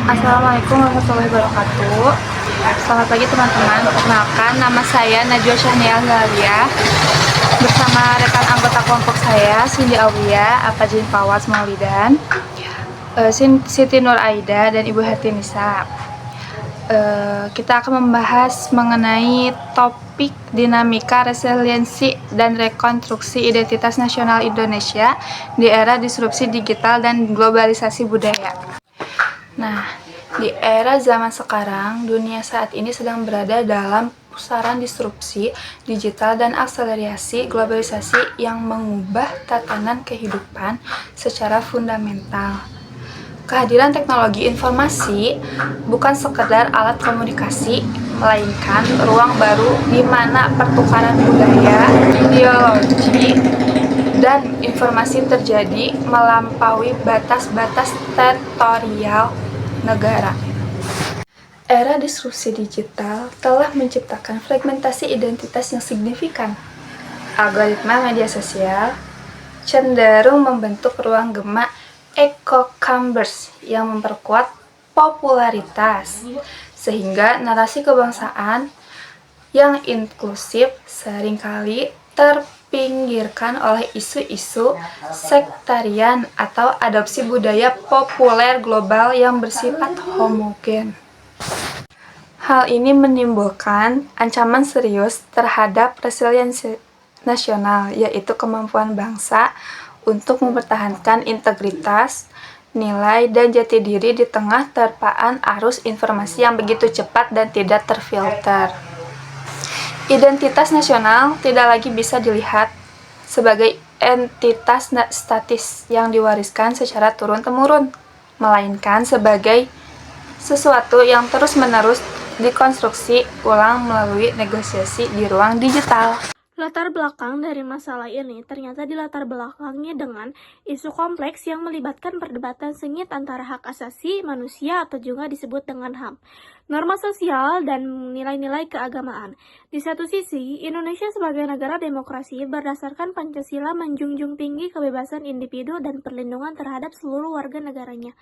Assalamualaikum warahmatullahi wabarakatuh. Selamat pagi teman-teman. Perkenalkan, nama saya Najwa Syahnial Galia. Bersama rekan anggota kelompok saya, Cindy Aulia, Apajin Pawas Maulidan, Siti Nur Aida, dan Ibu Hati Nisa. Kita akan membahas mengenai topik dinamika, resiliensi, dan rekonstruksi identitas nasional Indonesia di era disrupsi digital dan globalisasi budaya. Nah, di era zaman sekarang, dunia saat ini sedang berada dalam pusaran disrupsi digital dan akselerasi globalisasi yang mengubah tatanan kehidupan secara fundamental. Kehadiran teknologi informasi bukan sekedar alat komunikasi, melainkan ruang baru di mana pertukaran budaya, ideologi, dan informasi terjadi melampaui batas-batas teritorial negara. Era disrupsi digital telah menciptakan fragmentasi identitas yang signifikan. Algoritma media sosial cenderung membentuk ruang gema echo chambers yang memperkuat popularitas, sehingga narasi kebangsaan yang inklusif seringkali terpinggirkan oleh isu-isu sektarian atau adopsi budaya populer global yang bersifat homogen. Hal ini menimbulkan ancaman serius terhadap resiliensi nasional, yaitu kemampuan bangsa untuk mempertahankan integritas, nilai, dan jati diri di tengah terpaan arus informasi yang begitu cepat dan tidak terfilter. Identitas nasional tidak lagi bisa dilihat sebagai entitas statis yang diwariskan secara turun-temurun, melainkan sebagai sesuatu yang terus-menerus dikonstruksi ulang melalui negosiasi di ruang digital. Latar belakang dari masalah ini ternyata dilatar belakangi dengan isu kompleks yang melibatkan perdebatan sengit antara hak asasi manusia atau juga disebut dengan HAM, norma sosial, dan nilai-nilai keagamaan. Di satu sisi, Indonesia sebagai negara demokrasi berdasarkan Pancasila menjunjung tinggi kebebasan individu dan perlindungan terhadap seluruh warga negaranya.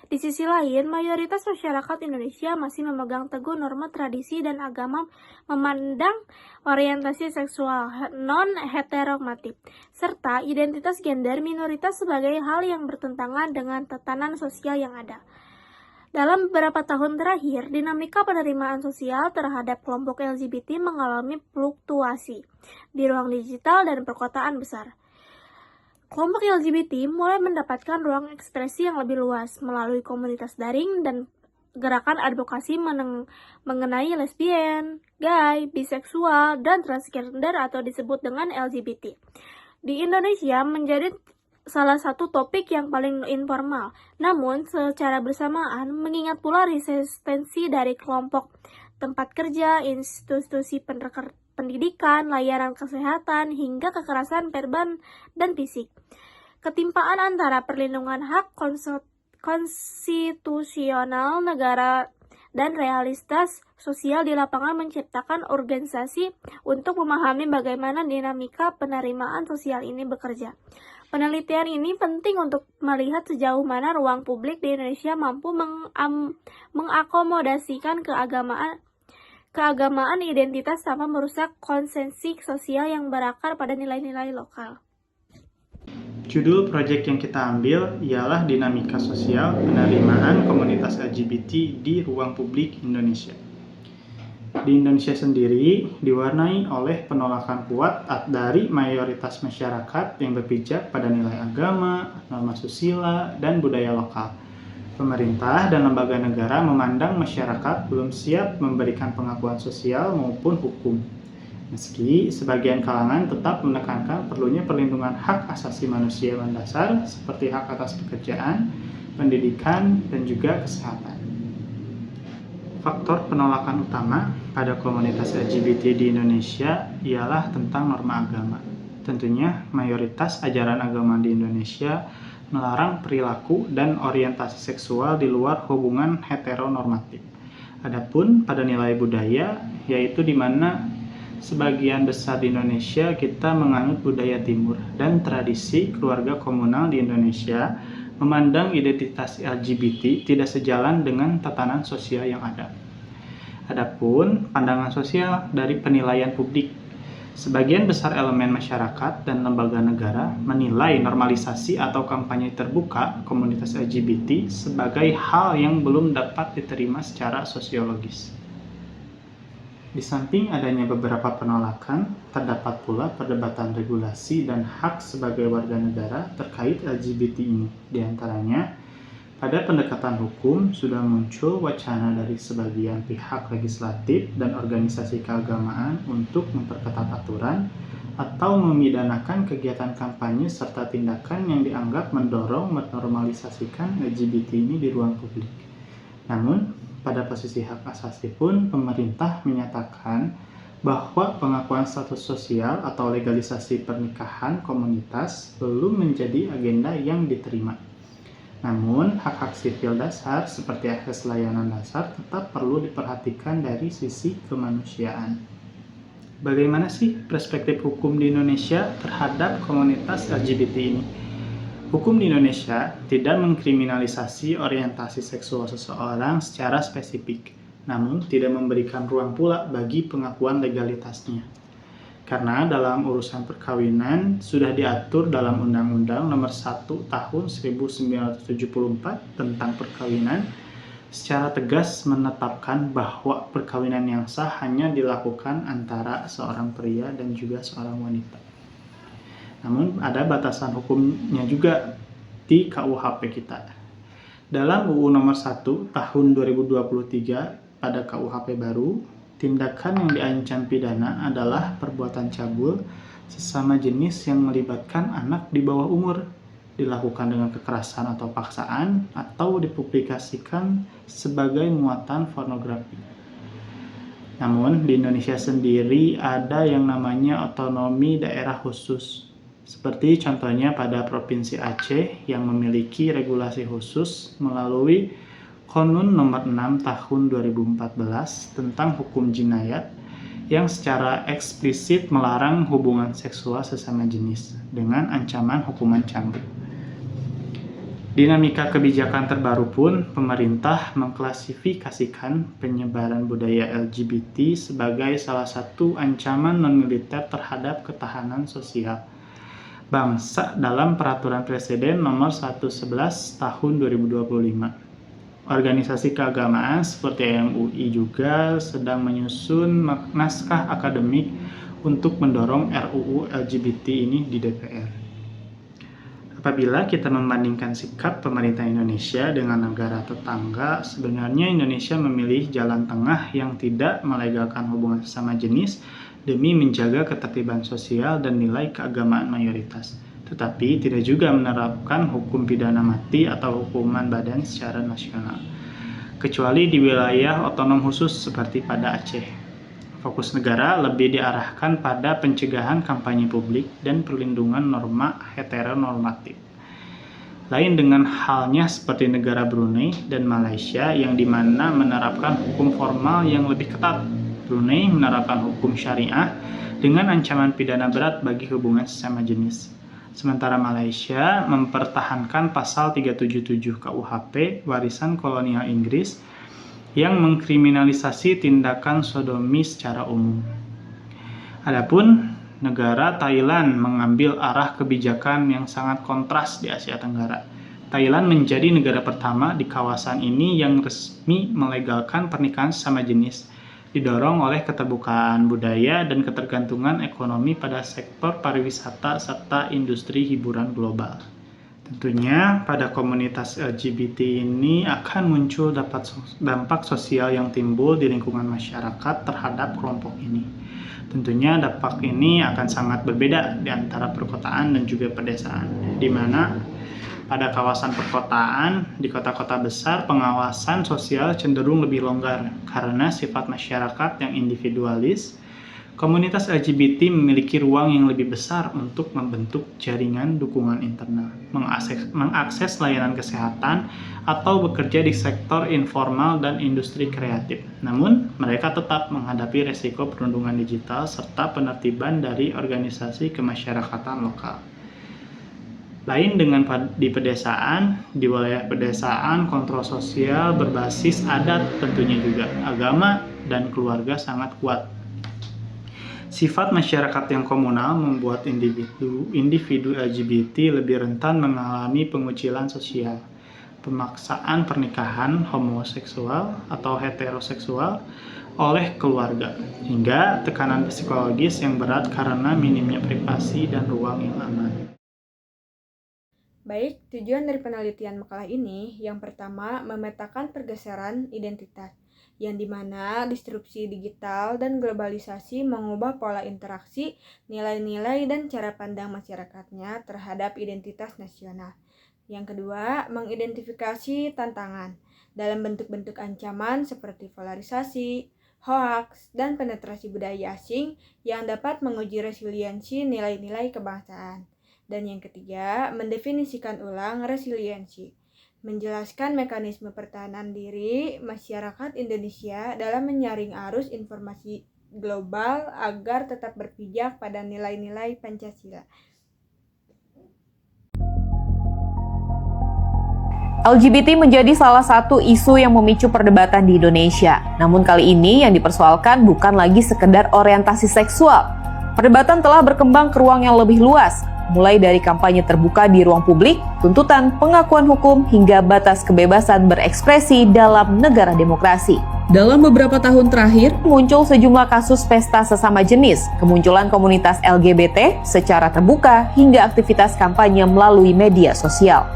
Di sisi lain, mayoritas masyarakat Indonesia masih memegang teguh norma tradisi dan agama, memandang orientasi seksual non-heteronormatif, serta identitas gender minoritas sebagai hal yang bertentangan dengan tatanan sosial yang ada. Dalam beberapa tahun terakhir, dinamika penerimaan sosial terhadap kelompok LGBT mengalami fluktuasi di ruang digital dan perkotaan besar. Kelompok LGBT mulai mendapatkan ruang ekspresi yang lebih luas melalui komunitas daring dan gerakan advokasi mengenai lesbian, gay, biseksual, dan transgender atau disebut dengan LGBT. Di Indonesia menjadi salah satu topik yang paling informal, namun secara bersamaan mengingat pula resistensi dari kelompok tempat kerja, institusi pendidikan, layanan kesehatan, hingga kekerasan verbal dan fisik. Ketimpaan antara perlindungan hak konstitusional negara dan realitas sosial di lapangan menciptakan urgensi untuk memahami bagaimana dinamika penerimaan sosial ini bekerja. Penelitian ini penting untuk melihat sejauh mana ruang publik di Indonesia mampu mengakomodasikan keagamaan identitas tanpa merusak konsensus sosial yang berakar pada nilai-nilai lokal. Judul proyek yang kita ambil ialah Dinamika Sosial Penerimaan Komunitas LGBT di Ruang Publik Indonesia. Di Indonesia sendiri diwarnai oleh penolakan kuat dari mayoritas masyarakat yang berpijak pada nilai agama, norma susila, dan budaya lokal. Pemerintah dan lembaga negara memandang masyarakat belum siap memberikan pengakuan sosial maupun hukum. Meski sebagian kalangan tetap menekankan perlunya perlindungan hak asasi manusia mendasar seperti hak atas pekerjaan, pendidikan, dan juga kesehatan. Faktor penolakan utama pada komunitas LGBT di Indonesia ialah tentang norma agama. Tentunya mayoritas ajaran agama di Indonesia melarang perilaku dan orientasi seksual di luar hubungan heteronormatif. Adapun pada nilai budaya, yaitu di mana sebagian besar di Indonesia kita menganut budaya timur dan tradisi keluarga komunal di Indonesia memandang identitas LGBT tidak sejalan dengan tatanan sosial yang ada. Adapun pandangan sosial dari penilaian publik, sebagian besar elemen masyarakat dan lembaga negara menilai normalisasi atau kampanye terbuka komunitas LGBT sebagai hal yang belum dapat diterima secara sosiologis. Di samping adanya beberapa penolakan, terdapat pula perdebatan regulasi dan hak sebagai warga negara terkait LGBT ini. Di antaranya, pada pendekatan hukum sudah muncul wacana dari sebagian pihak legislatif dan organisasi keagamaan untuk memperketat aturan atau memidanakan kegiatan kampanye serta tindakan yang dianggap mendorong menormalisasikan LGBT ini di ruang publik. Namun, pada posisi hak asasi pun, pemerintah menyatakan bahwa pengakuan status sosial atau legalisasi pernikahan komunitas belum menjadi agenda yang diterima. Namun, hak-hak sipil dasar seperti akses layanan dasar tetap perlu diperhatikan dari sisi kemanusiaan. Bagaimana sih perspektif hukum di Indonesia terhadap komunitas LGBT ini? Hukum di Indonesia tidak mengkriminalisasi orientasi seksual seseorang secara spesifik, namun tidak memberikan ruang pula bagi pengakuan legalitasnya. Karena dalam urusan perkawinan sudah diatur dalam Undang-Undang Nomor 1 Tahun 1974 tentang perkawinan, secara tegas menetapkan bahwa perkawinan yang sah hanya dilakukan antara seorang pria dan juga seorang wanita. Namun ada batasan hukumnya juga di KUHP kita. Dalam UU Nomor 1 Tahun 2023 pada KUHP baru, tindakan yang diancam pidana adalah perbuatan cabul sesama jenis yang melibatkan anak di bawah umur, dilakukan dengan kekerasan atau paksaan, atau dipublikasikan sebagai muatan pornografi. Namun, di Indonesia sendiri ada yang namanya otonomi daerah khusus. Seperti contohnya pada Provinsi Aceh yang memiliki regulasi khusus melalui Konun Nomor 6 Tahun 2014 tentang hukum jinayat yang secara eksplisit melarang hubungan seksual sesama jenis dengan ancaman hukuman cambuk. Dinamika kebijakan terbaru pun, pemerintah mengklasifikasikan penyebaran budaya LGBT sebagai salah satu ancaman non-militer terhadap ketahanan sosial bangsa dalam Peraturan Presiden Nomor 111 Tahun 2025. Organisasi keagamaan seperti MUI juga sedang menyusun naskah akademik untuk mendorong RUU LGBT ini di DPR. Apabila kita membandingkan sikap pemerintah Indonesia dengan negara tetangga, sebenarnya Indonesia memilih jalan tengah yang tidak melegalkan hubungan sesama jenis demi menjaga ketertiban sosial dan nilai keagamaan mayoritas, tetapi tidak juga menerapkan hukum pidana mati atau hukuman badan secara nasional, kecuali di wilayah otonom khusus seperti pada Aceh. Fokus negara lebih diarahkan pada pencegahan kampanye publik dan perlindungan norma heteronormatif. Lain dengan halnya seperti negara Brunei dan Malaysia yang dimana menerapkan hukum formal yang lebih ketat. Brunei menerapkan hukum syariah dengan ancaman pidana berat bagi hubungan sesama jenis. Sementara Malaysia mempertahankan pasal 377 KUHP warisan kolonial Inggris yang mengkriminalisasi tindakan sodomi secara umum. Adapun negara Thailand mengambil arah kebijakan yang sangat kontras di Asia Tenggara. Thailand menjadi negara pertama di kawasan ini yang resmi melegalkan pernikahan sesama jenis, didorong oleh keterbukaan budaya dan ketergantungan ekonomi pada sektor pariwisata serta industri hiburan global. Tentunya pada komunitas LGBT ini akan muncul dampak sosial yang timbul di lingkungan masyarakat terhadap kelompok ini. Tentunya dampak ini akan sangat berbeda di antara perkotaan dan juga pedesaan, di mana pada kawasan perkotaan, di kota-kota besar, pengawasan sosial cenderung lebih longgar karena sifat masyarakat yang individualis. Komunitas LGBT memiliki ruang yang lebih besar untuk membentuk jaringan dukungan internal, mengakses layanan kesehatan, atau bekerja di sektor informal dan industri kreatif. Namun, mereka tetap menghadapi resiko perundungan digital serta penertiban dari organisasi kemasyarakatan lokal. Lain dengan di pedesaan, di wilayah pedesaan, kontrol sosial berbasis adat tentunya juga, agama dan keluarga sangat kuat. Sifat masyarakat yang komunal membuat individu LGBT lebih rentan mengalami pengucilan sosial, pemaksaan pernikahan homoseksual atau heteroseksual oleh keluarga, hingga tekanan psikologis yang berat karena minimnya privasi dan ruang yang aman. Baik, tujuan dari penelitian makalah ini yang pertama memetakan pergeseran identitas, yang dimana disrupsi digital dan globalisasi mengubah pola interaksi, nilai-nilai, dan cara pandang masyarakatnya terhadap identitas nasional. Yang kedua, mengidentifikasi tantangan dalam bentuk-bentuk ancaman seperti polarisasi, hoaks, dan penetrasi budaya asing yang dapat menguji resiliensi nilai-nilai kebangsaan. Dan yang ketiga, mendefinisikan ulang resiliensi, menjelaskan mekanisme pertahanan diri masyarakat Indonesia dalam menyaring arus informasi global agar tetap berpijak pada nilai-nilai Pancasila. LGBT menjadi salah satu isu yang memicu perdebatan di Indonesia. Namun kali ini yang dipersoalkan bukan lagi sekedar orientasi seksual. Perdebatan telah berkembang ke ruang yang lebih luas, mulai dari kampanye terbuka di ruang publik, tuntutan pengakuan hukum, hingga batas kebebasan berekspresi dalam negara demokrasi. Dalam beberapa tahun terakhir, muncul sejumlah kasus pesta sesama jenis, kemunculan komunitas LGBT secara terbuka, hingga aktivitas kampanye melalui media sosial.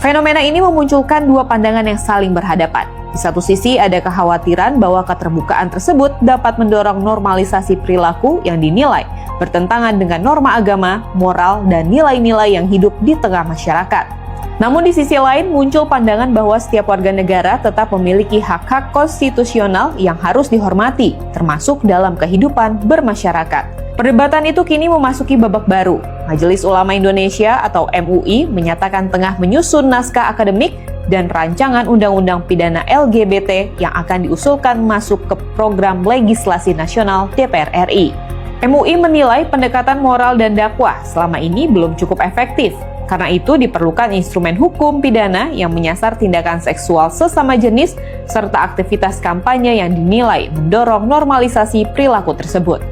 Fenomena ini memunculkan dua pandangan yang saling berhadapan. Di satu sisi ada kekhawatiran bahwa keterbukaan tersebut dapat mendorong normalisasi perilaku yang dinilai bertentangan dengan norma agama, moral, dan nilai-nilai yang hidup di tengah masyarakat. Namun di sisi lain muncul pandangan bahwa setiap warga negara tetap memiliki hak-hak konstitusional yang harus dihormati, termasuk dalam kehidupan bermasyarakat. Perdebatan itu kini memasuki babak baru. Majelis Ulama Indonesia atau MUI menyatakan tengah menyusun naskah akademik dan rancangan undang-undang pidana LGBT yang akan diusulkan masuk ke program legislasi nasional DPR RI. MUI menilai pendekatan moral dan dakwah selama ini belum cukup efektif. Karena itu diperlukan instrumen hukum pidana yang menyasar tindakan seksual sesama jenis serta aktivitas kampanye yang dinilai mendorong normalisasi perilaku tersebut.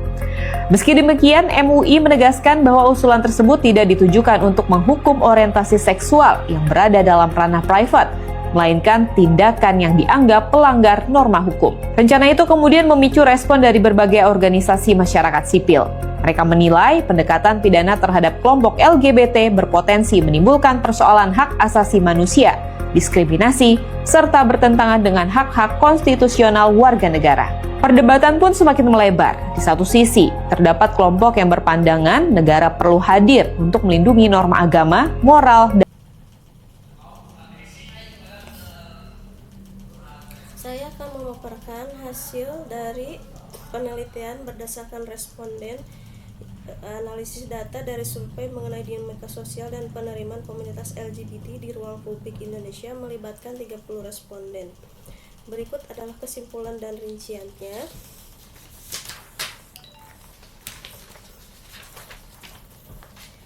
Meski demikian, MUI menegaskan bahwa usulan tersebut tidak ditujukan untuk menghukum orientasi seksual yang berada dalam ranah private, melainkan tindakan yang dianggap pelanggar norma hukum. Rencana itu kemudian memicu respon dari berbagai organisasi masyarakat sipil. Mereka menilai pendekatan pidana terhadap kelompok LGBT berpotensi menimbulkan persoalan hak asasi manusia, diskriminasi, serta bertentangan dengan hak-hak konstitusional warga negara. Perdebatan pun semakin melebar. Di satu sisi, terdapat kelompok yang berpandangan negara perlu hadir untuk melindungi norma agama, moral, dan Saya akan memaparkan hasil dari penelitian berdasarkan responden, analisis data dari survei mengenai dinamika sosial dan penerimaan komunitas LGBT di ruang publik Indonesia melibatkan 30 responden. Berikut adalah kesimpulan dan rinciannya.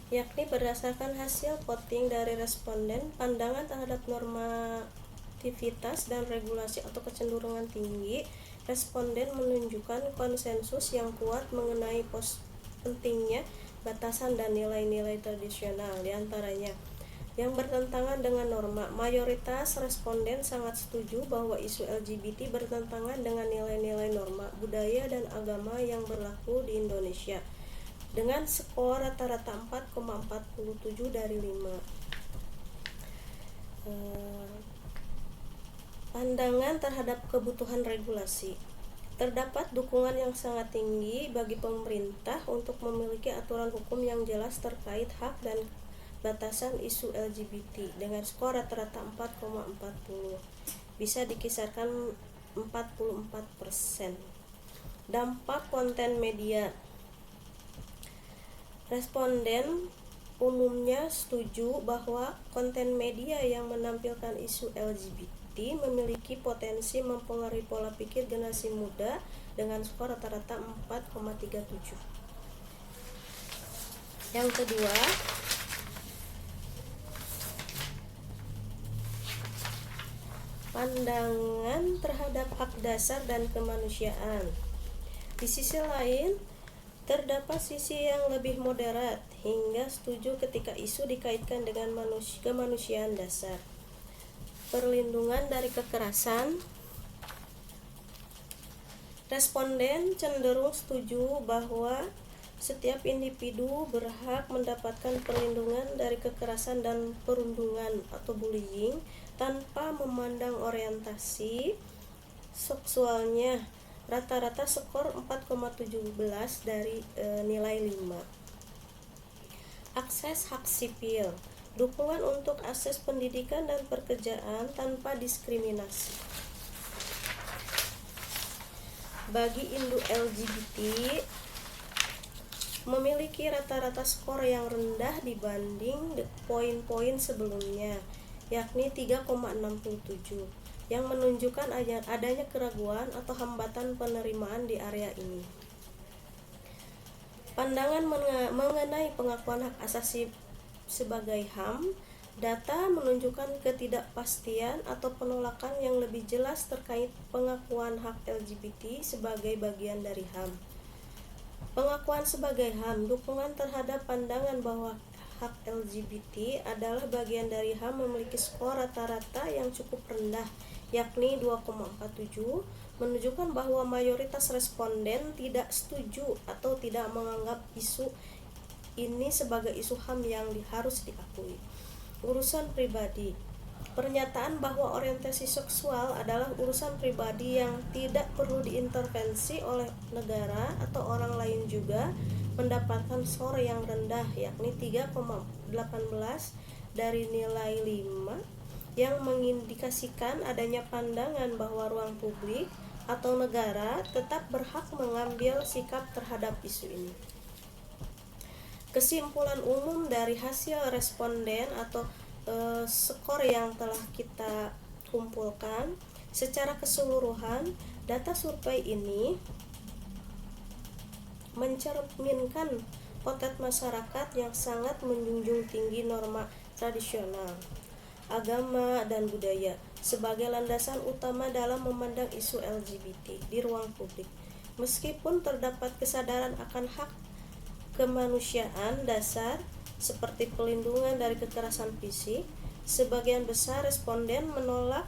Yakni berdasarkan hasil voting dari responden, pandangan terhadap normativitas dan regulasi atau kecenderungan tinggi, responden menunjukkan konsensus yang kuat mengenai pentingnya batasan dan nilai-nilai tradisional, diantaranya yang bertentangan dengan norma. Mayoritas responden sangat setuju bahwa isu LGBT bertentangan dengan nilai-nilai norma, budaya, dan agama yang berlaku di Indonesia, dengan skor rata-rata 4,47 dari 5. Pandangan terhadap kebutuhan regulasi. Terdapat dukungan yang sangat tinggi bagi pemerintah untuk memiliki aturan hukum yang jelas terkait hak dan batasan isu LGBT dengan skor rata-rata 4,40. Bisa dikisarkan 44%. Dampak konten media. Responden umumnya setuju bahwa konten media yang menampilkan isu LGBT memiliki potensi mempengaruhi pola pikir generasi muda dengan skor rata-rata 4,37. Yang kedua, pandangan terhadap hak dasar dan kemanusiaan. Di sisi lain, terdapat sisi yang lebih moderat hingga setuju ketika isu dikaitkan dengan kemanusiaan dasar. Perlindungan dari kekerasan. Responden cenderung setuju bahwa setiap individu berhak mendapatkan perlindungan dari kekerasan dan perundungan atau bullying tanpa memandang orientasi seksualnya. Rata-rata skor 4,17 dari nilai 5. Akses hak sipil. Dukungan untuk akses pendidikan dan pekerjaan tanpa diskriminasi. Bagi LGBT memiliki rata-rata skor yang rendah dibanding poin-poin sebelumnya, yakni 3,67, yang menunjukkan adanya keraguan atau hambatan penerimaan di area ini. Pandangan mengenai pengakuan hak asasi sebagai HAM. Data menunjukkan ketidakpastian atau penolakan yang lebih jelas terkait pengakuan hak LGBT sebagai bagian dari HAM. Pengakuan sebagai HAM, dukungan terhadap pandangan bahwa hak LGBT adalah bagian dari HAM memiliki skor rata-rata yang cukup rendah, yakni 2,47, menunjukkan bahwa mayoritas responden tidak setuju atau tidak menganggap isu ini sebagai isu HAM yang harus diakui. Urusan pribadi. Pernyataan bahwa orientasi seksual adalah urusan pribadi yang tidak perlu diintervensi oleh negara atau orang lain juga mendapatkan skor yang rendah, yakni 3,18 dari nilai 5, yang mengindikasikan adanya pandangan bahwa ruang publik atau negara tetap berhak mengambil sikap terhadap isu ini. Kesimpulan umum dari hasil responden atau skor yang telah kita kumpulkan, secara keseluruhan data survei ini mencerminkan potret masyarakat yang sangat menjunjung tinggi norma tradisional, agama, dan budaya sebagai landasan utama dalam memandang isu LGBT di ruang publik. Meskipun terdapat kesadaran akan hak kemanusiaan dasar seperti pelindungan dari kekerasan fisik, sebagian besar responden menolak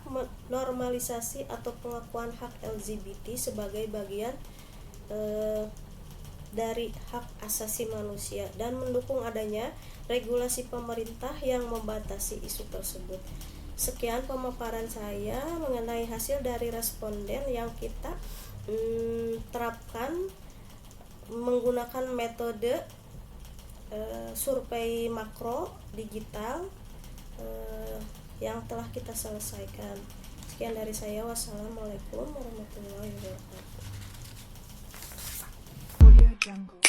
normalisasi atau pengakuan hak LGBT sebagai bagian dari hak asasi manusia dan mendukung adanya regulasi pemerintah yang membatasi isu tersebut. Sekian pemaparan saya mengenai hasil dari responden yang kita terapkan menggunakan metode survei makro digital yang telah kita selesaikan. Sekian dari saya. Wassalamualaikum warahmatullahi wabarakatuh. Audio Jungle.